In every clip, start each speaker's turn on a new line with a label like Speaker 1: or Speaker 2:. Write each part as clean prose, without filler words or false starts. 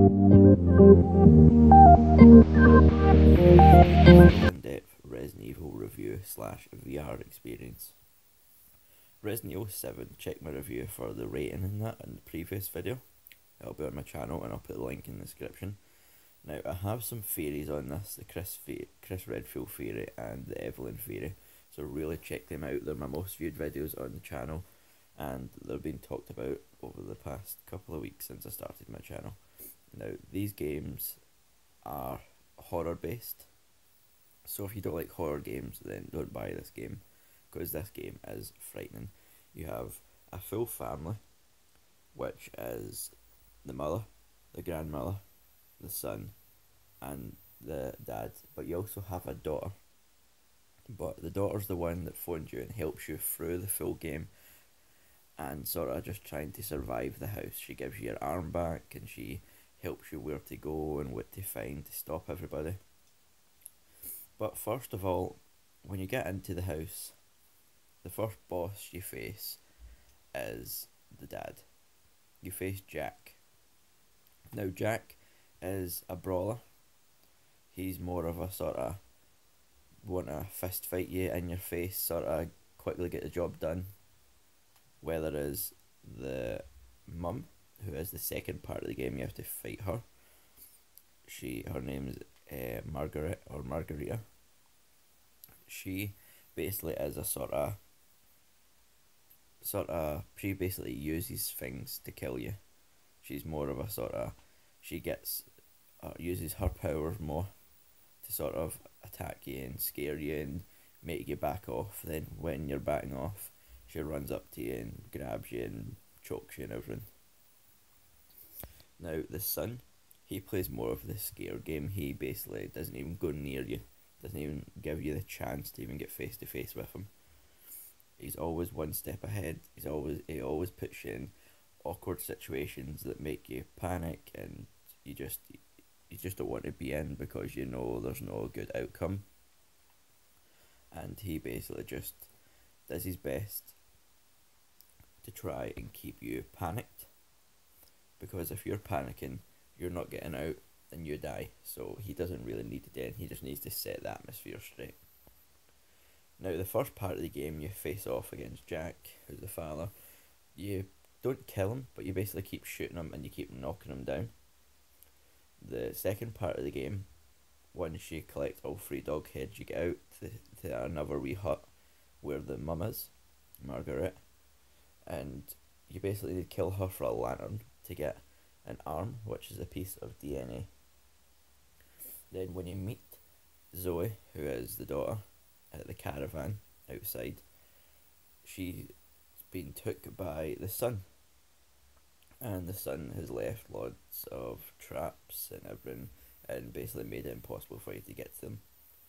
Speaker 1: Full in-depth Resident Evil review slash VR experience. Resident Evil 7, check my review for the rating in that in the previous video. It'll be on my channel and I'll put the link in the description. Now I have some theories on this, the Chris Redfield theory and the Evelyn theory, so really check them out. They're my most viewed videos on the channel and they're being talked about over the past couple of weeks since I started my channel. Now these games are horror based, so if you don't like horror games then don't buy this game, because this game is frightening. You have a full family, which is the mother, the grandmother, the son and the dad, but you also have a daughter, but the daughter's the one that phones you and helps you through the full game and sort of just trying to survive the house. She gives you your arm back and she helps you where to go and what to find to stop everybody. But first of all, when you get into the house, the first boss you face is the dad. You face Jack. Now Jack is a brawler. He's more of a sort of want to fist fight you in your face, sort of quickly get the job done. Whether it is the mum, who is the second part of the game, you have to fight her. Her name's Margaret or Margarita. She basically is a she basically uses things to kill you. She's more of a she gets uses her powers more to sort of attack you and scare you and make you back off. Then when you're backing off, she runs up to you and grabs you and chokes you and everything. Now the son, he plays more of the scare game. He basically doesn't even go near you, doesn't even give you the chance to even get face to face with him. He's always one step ahead. He always puts you in awkward situations that make you panic, and you just don't want to be in because you know there's no good outcome. And he basically just does his best to try and keep you panicked, because if you're panicking, you're not getting out and you die. So he doesn't really need to den, he just needs to set the atmosphere straight. Now the first part of the game, you face off against Jack, who's the father. You don't kill him, but you basically keep shooting him and you keep knocking him down. The second part of the game, once you collect all 3 dog heads, you get out to another wee hut where the mum is, Margaret, and you basically need to kill her for a lantern to get an arm, which is a piece of DNA. Then when you meet Zoe, who is the daughter, at the caravan outside, she's been took by the son, and the son has left lots of traps and everything and basically made it impossible for you to get to them.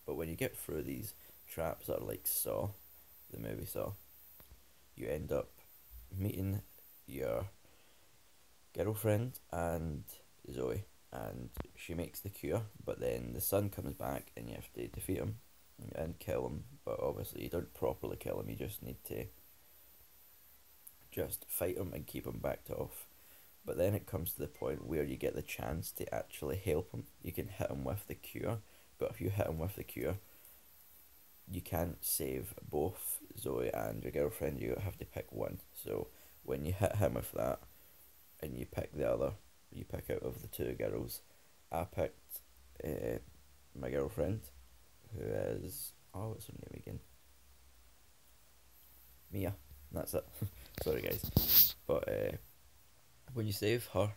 Speaker 1: But when you get through these traps that are like Saw, the movie Saw, you end up meeting your girlfriend and Zoe, and she makes the cure, but then the son comes back and you have to defeat him and kill him. But obviously you don't properly kill him, you just need to just fight him and keep him backed off. But then it comes to the point where you get the chance to actually help him. You can hit him with the cure, but if you hit him with the cure, you can't save both Zoe and your girlfriend, you have to pick one. So when you hit him with that and you pick the other, you pick out of the 2 girls. I picked my girlfriend, who is, what's her name again? Mia, that's it. Sorry guys. But when you save her,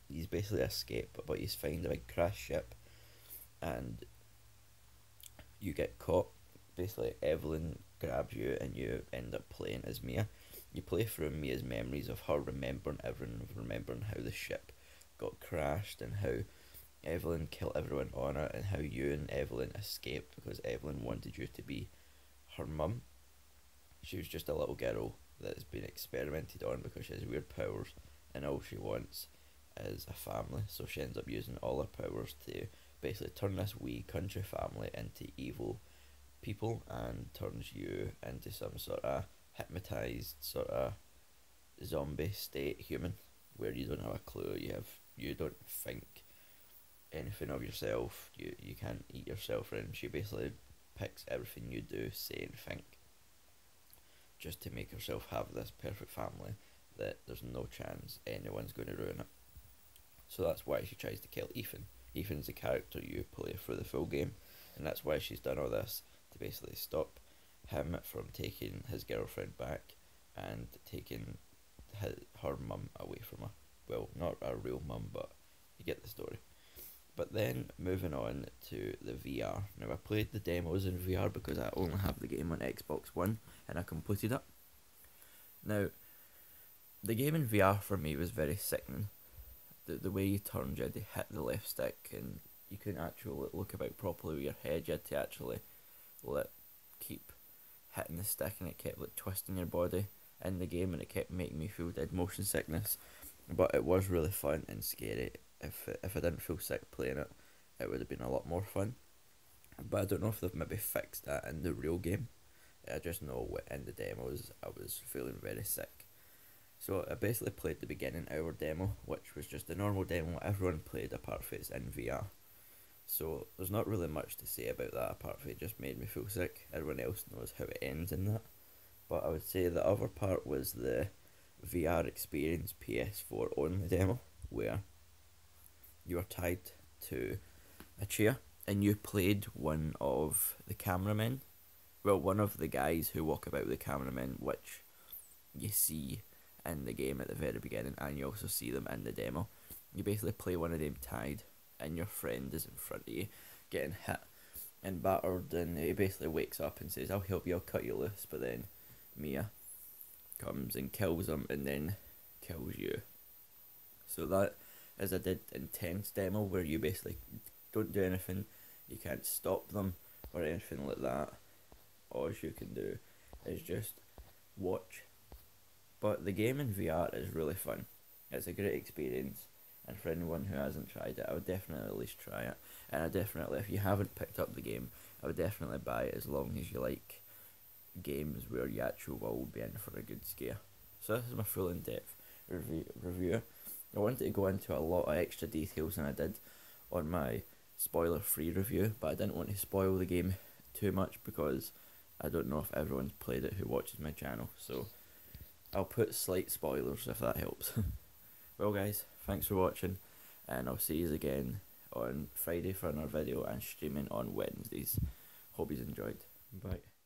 Speaker 1: you basically escape, but you find a big crash ship and you get caught. Basically Evelyn grabs you and you end up playing as Mia. You play through Mia's memories of her remembering everything, remembering how the ship got crashed and how Evelyn killed everyone on it, and how you and Evelyn escaped because Evelyn wanted you to be her mum. She was just a little girl that has been experimented on because she has weird powers, and all she wants is a family. So she ends up using all her powers to basically turn this wee country family into evil people, and turns you into some sort of hypnotized sort of zombie state human, where you don't have a clue, you don't think, anything of yourself. You can't eat yourself, and she basically picks everything you do, say, and think, just to make herself have this perfect family that there's no chance anyone's going to ruin it. So that's why she tries to kill Ethan. Ethan's the character you play through the full game, and that's why she's done all this, to basically stop him from taking his girlfriend back and taking her mum away from her. Well, not a real mum, but you get the story. But then moving on to the VR. Now I played the demos in VR because I only have the game on Xbox One and I completed it. Now, the game in VR for me was very sickening. The way you turned, you had to hit the left stick and you couldn't actually look about properly with your head. You had to actually keep hitting the stick and it kept twisting your body in the game and it kept making me feel dead motion sickness. But it was really fun and scary. If I didn't feel sick playing it, it would have been a lot more fun. But I don't know if they've maybe fixed that in the real game. I just know in the demos I was feeling very sick. So I basically played the beginning hour demo, which was just a normal demo everyone played apart from it's in VR. So there's not really much to say about that apart from it just made me feel sick. Everyone else knows how it ends in that. But I would say the other part was the VR experience PS4 only demo, where you were tied to a chair and you played one of the cameramen. Well, one of the guys who walk about the cameramen, which you see in the game at the very beginning, and you also see them in the demo. You basically play one of them tied, and your friend is in front of you, getting hit and battered, and he basically wakes up and says, "I'll help you, I'll cut you loose," but then Mia comes and kills him and then kills you. So that is a dead intense demo where you basically don't do anything, you can't stop them or anything like that. All you can do is just watch. But the game in VR is really fun. It's a great experience, and for anyone who hasn't tried it, I would definitely at least try it. And I definitely, if you haven't picked up the game, I would definitely buy it as long as you like games where you actually will be in for a good scare. So this is my full in-depth review. I wanted to go into a lot of extra details than I did on my spoiler-free review, but I didn't want to spoil the game too much because I don't know if everyone's played it who watches my channel, so I'll put slight spoilers if that helps. Well guys, thanks for watching, and I'll see you again on Friday for another video and streaming on Wednesdays. Hope you enjoyed. Bye.